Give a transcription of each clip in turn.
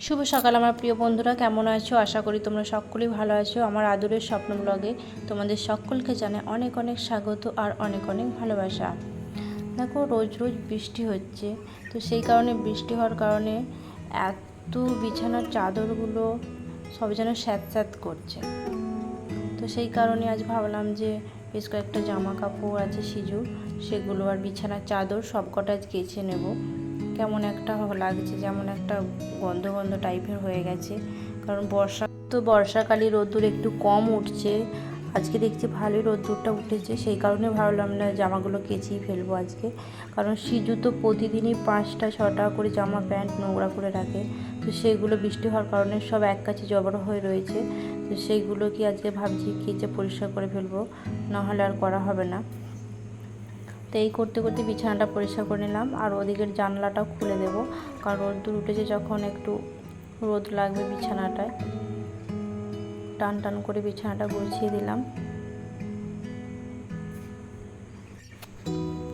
শুভ সকাল আমার প্রিয় বন্ধুরা, কেমন আছো? আশা করি তোমরা সকলেই ভালো আছো। আমার আদরের স্বপ্ন ব্লগে তোমাদের সকলকে জানাই অনেক অনেক স্বাগত আর অনেক অনেক ভালোবাসা। দেখো, রোজ রোজ বৃষ্টি হচ্ছে, তো সেই কারণে বৃষ্টি হওয়ার কারণে এত বিছানার চাদরগুলো সব যেন স্যাঁতস্যাঁত করছে। তো সেই কারণে আজ ভাবলাম যে বেশ কয়েকটা জামা কাপড় আছে সিজুর, সেগুলো আর বিছানার চাদর সব কটা আজ কেচে নেব। কেমন একটা লাগছে, যেমন একটা গন্ধ গন্ধ টাইপের হয়ে গেছে, কারণ বর্ষাকালে রোদ্দুর একটু কম উঠছে। আজকে দেখছি ভালোই রোদ্দুরটা উঠেছে, সেই কারণে ভাবলাম না জামাগুলো কেচেই ফেলবো আজকে। কারণ সিজু তো প্রতিদিনই 5টা 6টা করে জামা প্যান্ট নোংরা করে রাখে, তো সেইগুলো বৃষ্টি হওয়ার কারণে সব এক কাছে জড়ো হয়ে রয়েছে। তো সেইগুলো কি আজকে ভাবছি কেচে পরিষ্কার করে ফেলবো, নাহলে আর করা হবে না। তো এই করতে করতে বিছানাটা পরিষ্কার করে নিলাম, আর ওদিকের জানলাটাও খুলে দেবো, কারণ রোদ্দুর উঠেছে, যখন একটু রোদ লাগবে বিছানাটায়। টান টান করে বিছানাটা গুছিয়ে দিলাম।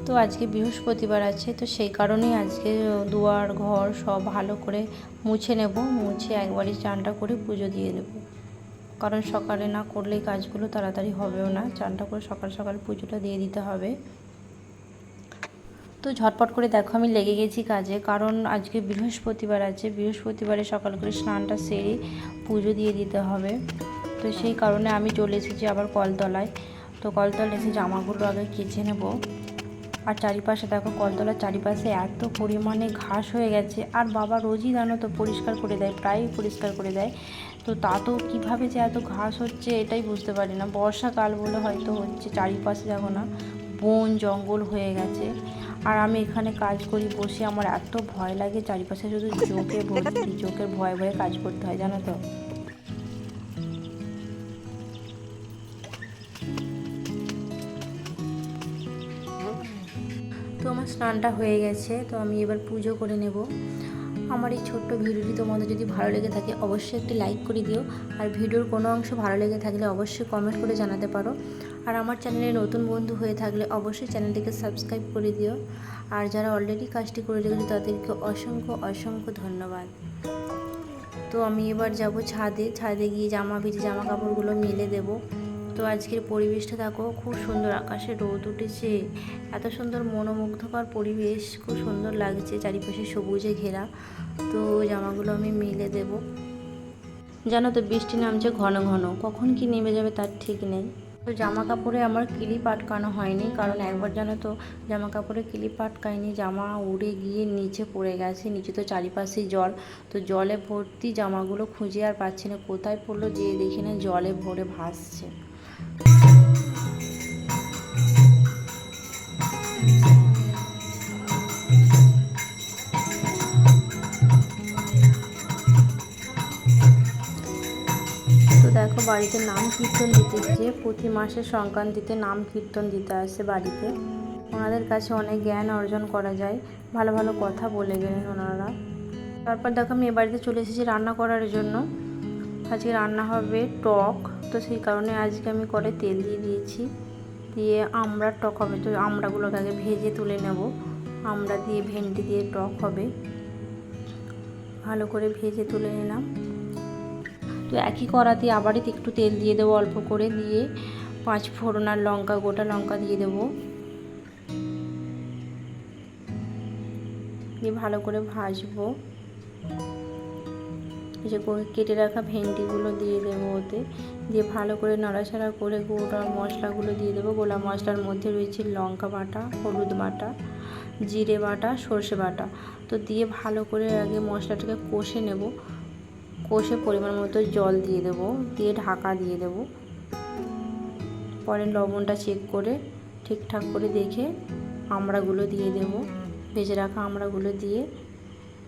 তো আজকে বৃহস্পতিবার আছে, তো সেই কারণেই আজকে দুয়ার ঘর সব ভালো করে মুছে নেব। মুছে একবারই চানটা করে পুজো দিয়ে দেবো, কারণ সকালে না করলেই কাজগুলো তাড়াতাড়ি হবেও না। চানটা করে সকাল সকাল পুজোটা দিয়ে দিতে হবে। তো ঝটপট করে দেখো আমি লেগে গেছি কাজে, কারণ আজকে বৃহস্পতিবার আছে। বৃহস্পতিবারে সকাল করে স্নানটা সেরে পুজো দিয়ে দিতে হবে। তো সেই কারণে আমি চলে এসেছি আবার কলতলায়। তো কলতলায় এসে জামাগুলো আগে কেচে নেব। আর চারিপাশে দেখো, কলতলার চারিপাশে এত পরিমাণে ঘাস হয়ে গেছে, আর বাবা রোজই জানো তো পরিষ্কার করে দেয়, প্রায়ই পরিষ্কার করে দেয়। তো তা তো কীভাবে যে এত ঘাস হচ্ছে এটাই বুঝতে পারি না। বর্ষাকাল বলে হয়তো হচ্ছে। চারিপাশে দেখো না, বন জঙ্গল হয়ে গেছে। আর আমি এখানে কাজ করি বসে, আমার এত ভয় লাগে, চারিপাশে শুধু জোকে ভর্তি, জোকের ভয়ে ভয়ে কাজ করতে হয়, জানো তো। তো আমার স্নানটা হয়ে গেছে, তো আমি এবার পুজো করে নেব। আমার এই ছোট্ট ভিডিওটি তোমাদের যদি ভালো লেগে থাকে অবশ্যই একটি লাইক করে দিও, আর ভিডিওর কোনো অংশ ভালো লেগে থাকলে অবশ্যই কমেন্ট করে জানাতে পারো। আর আমার চ্যানেলে নতুন বন্ধু হয়ে থাকলে অবশ্যই চ্যানেলটিকে সাবস্ক্রাইব করে দিও। আর যারা অলরেডি কাজটি করে রেখেছে তাদেরকে অসংখ্য অসংখ্য ধন্যবাদ। তো আমি এবার যাব ছাদে গিয়ে ভিজে জামা কাপড়গুলো মেলে দেব। তো আজকের পরিবেশটা দেখো, খুব সুন্দর, আকাশে রোদ উঠেছে, এত সুন্দর মনোমুগ্ধকর পরিবেশ, খুব সুন্দর লাগছে, চারিপাশে সবুজে ঘেরা। তো জামাগুলো আমি মেলে দেব। জানো তো বৃষ্টি নামছে ঘন ঘন, কখন কি নেমে যাবে তার ঠিক নেই। তো জামা কাপড়ে আমার ক্লিপ আটকানো হয়নি, কারণ একবার জানো তো জামা কাপড়ে ক্লিপ আটকায়নি, জামা উড়ে গিয়ে নিচে পড়ে গেছে। নিচে তো চারিপাশে জল, তো জলে ভর্তি, জামাগুলো খুঁজে আর পাচ্ছি না কোথায় পড়লো, যেয়ে দেখি না জলে ভরে ভাসছে। তো দেখো, বাড়িতে নাম কীর্তন দিতে এসেছে, প্রতি মাসে সংক্রান্তিতে নাম কীর্তন দিতে আসে বাড়িতে। ওনাদের কাছে অনেক জ্ঞান অর্জন করা যায়, ভালো ভালো কথা বলে গেলেন ওনারা। তারপর দেখো আমি এ বাড়িতে চলে এসেছি রান্না করার জন্য। আজকে রান্না হবে টক, তো সেই কারণে আজকে আমি কড়াই তেল দিয়ে দিয়েছি, দিয়ে আমড়ার টক হবে। তো আমড়াগুলোকে আগে ভেজে তুলে নেব। আমড়া দিয়ে ভেন্ডি দিয়ে টক হবে, ভালো করে ভেজে তুলে নিলাম। তো একই কড়াতে আবারই একটু তেল দিয়ে দেবো অল্প করে, দিয়ে 5 ফোড়ন আর লঙ্কা, গোটা লঙ্কা দিয়ে দেবো, দিয়ে ভালো করে ভাজবো। এই যে কেটে রাখা ভেন্ডিগুলো দিয়ে দেবো ওতে, দিয়ে ভালো করে নাড়াচাড়া করে গোটা মশলাগুলো দিয়ে দেবো। গোটা মশলার মধ্যে রয়েছে লঙ্কা বাটা, হলুদ বাটা, জিরে বাটা, সর্ষে বাটা। তো দিয়ে ভালো করে আগে মশলাটাকে কষে নেব। কষে পরিমাণ মতো জল দিয়ে দেবো, দিয়ে ঢাকা দিয়ে দেবো। পরে লবণটা চেক করে ঠিকঠাক করে দেখে আমড়াগুলো দিয়ে দেবো। ভেজে রাখা আমড়াগুলো দিয়ে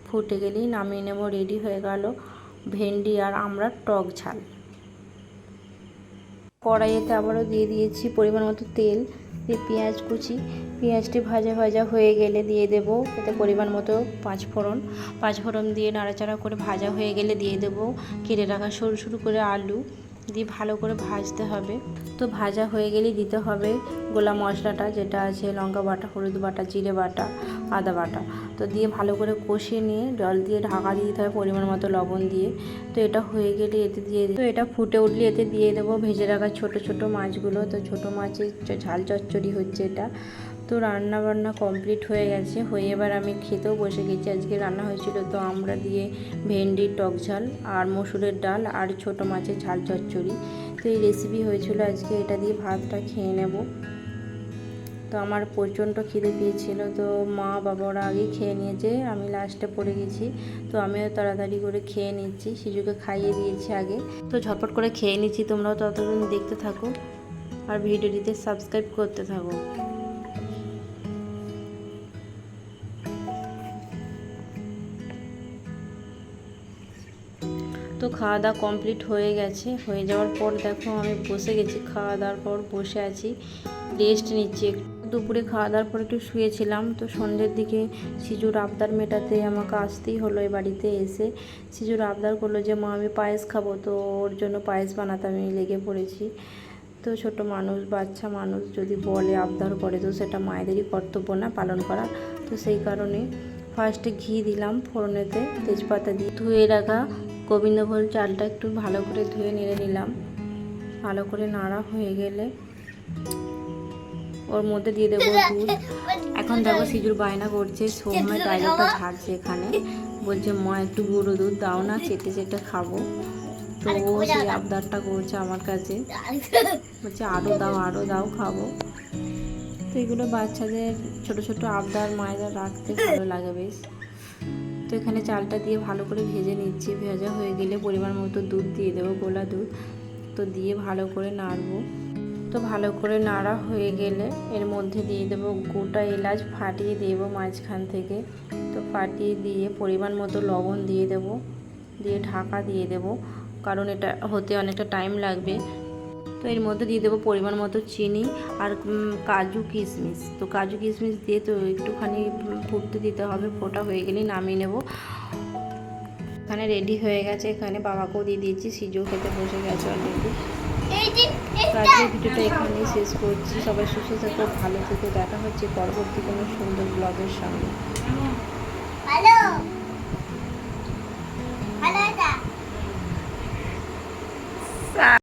ফুটে গেলেই নামিয়ে নেব। রেডি হয়ে গেল ভেন্ডি আর আমড়ার টক ঝাল। কড়াইতে আবারও দিয়ে দিয়েছি পরিমাণ মতো তেল, দিয়ে পেঁয়াজ কুচি। পেঁয়াজটি ভাজা ভাজা হয়ে গেলে দিয়ে দেব এতে পরিমাণ মতো 5 ফোড়ন। 5 ফোড়ন দিয়ে নাড়াচাড়া করে ভাজা হয়ে গেলে দিয়ে দেব কেটে রাখা সরু সরু করে আলু, দিয়ে ভালো করে ভাজতে হবে। তো ভাজা হয়ে গেলেই দিতে হবে গোলা মশলাটা, যেটা আছে লঙ্কা বাটা, হলুদ বাটা, জিরে বাটা, আদা বাটা। তো দিয়ে ভালো করে কষিয়ে নিয়ে জল দিয়ে ঢাকা দিয়ে দিতে হবে পরিমাণ মতো লবণ দিয়ে। তো এটা হয়ে গেলে এতে দিয়ে তো এটা ফুটে উঠলে এতে দিয়ে দেবো ভেজে রাখা ছোট ছোট মাছগুলো। তো ছোটো মাছের ঝাল চচ্চড়ি হচ্ছে এটা। তো রান্না বান্না কমপ্লিট হয়ে গেছে, হয়ে এবার আমি খেতেও বসে গেছি। আজকে রান্না হয়েছিল তো আমরা দিয়ে ভেন্ডির টক ঝাল আর মসুরের ডাল আর ছোটো মাছের ঝাল চচ্চড়ি। তো এই রেসিপি হয়েছিল আজকে, এটা দিয়ে ভাতটা খেয়ে নেব। তো আমার প্রচণ্ড খিদে পেয়েছিল, তো মা বাবারা আগেই খেয়ে নিয়েছে, আমি লাস্টে পড়ে গেছি। তো আমিও তাড়াতাড়ি করে খেয়ে নিচ্ছি, শিশুকে খাইয়ে দিয়েছি আগে। তো ঝটপট করে খেয়ে নিচ্ছি, তোমরাও ততদিন দেখতে থাকো আর ভিডিওটিতে সাবস্ক্রাইব করতে থাকো। তো খাওয়া দাওয়া কমপ্লিট হয়ে গেছে, হয়ে যাওয়ার পর দেখো আমি বসে গেছি, খাওয়া দাওয়ার পর বসে আছি, রেস্ট নিচ্ছি। দুপুরে খাওয়া দাওয়ার পর একটু শুয়েছিলাম। তো সন্ধ্যের দিকে সিজুর আবদার মেটাতে আমাকে আসতেই হলো এই বাড়িতে। এসে সিজুর আবদার করলো যে মা আমি পায়েস খাবো, তো ওর জন্য পায়েস বানাতে আমি লেগে পড়েছি। তো ছোট মানুষ, বাচ্চা মানুষ যদি বলে আবদার করে, তো সেটা মায়েদেরই কর্তব্য না পালন করা। তো সেই কারণে ফার্স্টে ঘি দিলাম ফোড়নেতে, তেজপাতা দিয়ে ধুয়ে রাখা গোবিন্দভোগ চালটা একটু ভালো করে ধুয়ে নেড়ে নিলাম। ভালো করে নাড়া হয়ে গেলে ওর মধ্যে দিয়ে দেবো দুধ। এখন দেখো সিজুর বায়না করছে, সময় ডায়লগটা ঝাড়ছে এখানে, বলছে মা একটু গুঁড়ো দুধ দাও না, চেটে চেটে খাবো। তো ও সেই আবদারটা করছে আমার কাছে, বলছে আরও দাও খাবো। তো এগুলো বাচ্চাদের ছোট ছোট আবদার মায়েরা রাখতে ভালো লাগে বেশ। তো এখানে চালটা দিয়ে ভালো করে ভেজে নিচ্ছি, ভেজা হয়ে গেলে পরিমাণ মতো দুধ দিয়ে দেবো, গোলা দুধ। তো দিয়ে ভালো করে নাড়বো। তো ভালো করে নাড়া হয়ে গেলে এর মধ্যে দিয়ে দেবো গোটা এলাচ ফাটিয়ে দেবো মাঝখান থেকে। তো ফাটিয়ে দিয়ে পরিমাণ মতো লবণ দিয়ে দেবো, দিয়ে ঢাকা দিয়ে দেবো, কারণ এটা হতে অনেকটা টাইম লাগবে। তো এর মধ্যে দিয়ে দেবো পরিমাণ মতো চিনি আর কাজু কিশমিশ। তো কাজু কিশমিশ দিয়ে তো একটুখানি ফুটতে দিতে হবে, ফোটা হয়ে গেলেই নামিয়ে নেব। এখানে রেডি হয়ে গেছে, এখানে বাবাকেও দিয়ে দিয়েছি, সিজও খেতে বসে গেছে অলরেডি। তো আজকের ভিডিওটা এখানেই শেষ করছি। সবাই সুস্থ থেকো, ভালো থেকো, দেখা হচ্ছে পরবর্তী কোনো সুন্দর ব্লগের সঙ্গে।